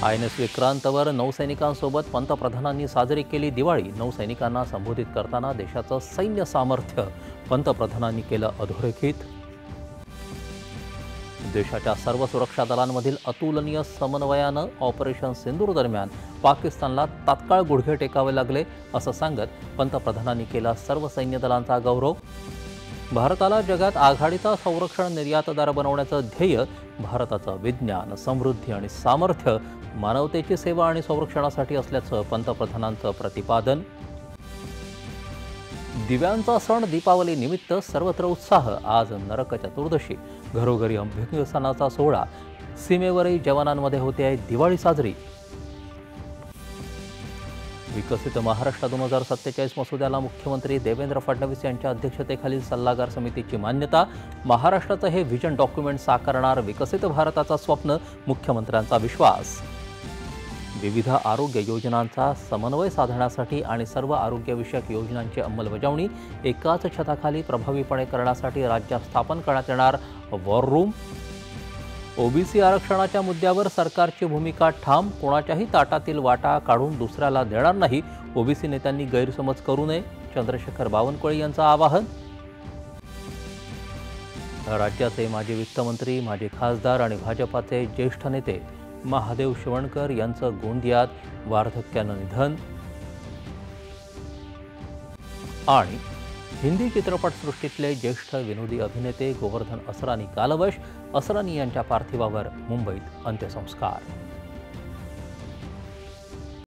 INS विक्रांतवर नौसैनिकांसोबत पंतप्रधानांनी साजरी केली दिवाळी। नौसैनिकांना संबोधित करताना देशाचं सैन्य सामर्थ्य पंतप्रधानांनी केलं अधोरेखित। देशाच्या सर्व सुरक्षा दलांमधील अतुलनीय समन्वयानं ऑपरेशन सिंदूर दरम्यान पाकिस्तानला तात्काळ गुडघे टेकावे लागले असं सांगत पंतप्रधानांनी केला सर्व सैन्य दलांचा गौरव। भारताला जगात आघाडीचा संरक्षण निर्यातदार बनवण्याचं ध्येय भारताचं विज्ञान, समृद्धी आणि सामर्थ्य मानवतेची सेवा आणि संरक्षणासाठी असल्याचं पंतप्रधानांचं प्रतिपादन। दिव्यांचा सण दीपावली निमित्त सर्वत्र उत्साह। आज नरक चतुर्दशी, घरोघरी अभ्यंगस्नानाचा सोहळा। सीमेवरही जवानांमध्ये होते आहे दिवाळी साजरी। विकसित महाराष्ट्र 2047 मसुद्याला मुख्यमंत्री देवेंद्र फडणवीस यांच्या अध्यक्षतेखालील सल्लागार समितीची मान्यता। महाराष्ट्राचं हे व्हिजन डॉक्युमेंट साकारणार विकसित भारताचं स्वप्न, मुख्यमंत्र्यांचा विश्वास। विविध आरोग्य योजनांचा समन्वय साधण्यासाठी आणि सर्व आरोग्यविषयक योजनांची अंमलबजावणी एकाच छताखाली प्रभावीपणे करण्यासाठी राज्यात स्थापन करण्यात येणार वॉर रूम। ओबीसी आरक्षणाच्या मुद्द्यावर सरकारची भूमिका ठाम, कोणाच्याही ताटातील वाटा काढून दुसऱ्याला देणार नाही। ओबीसी नेत्यांनी गैरसमज करू नये, चंद्रशेखर बावनकुळे यांचं आवाहन। राज्याचे माजी वित्तमंत्री, माजी खासदार आणि भाजपाचे ज्येष्ठ नेते महादेव शिवणकर यांचं गोंदियात वार्धक्यानं निधन। आणि हिंदी चित्रपटसृष्टीतले ज्येष्ठ विनोदी अभिनेते गोवर्धन असरानी कालवश। असरानी यांच्या पार्थिवावर मुंबईत अंत्यसंस्कार।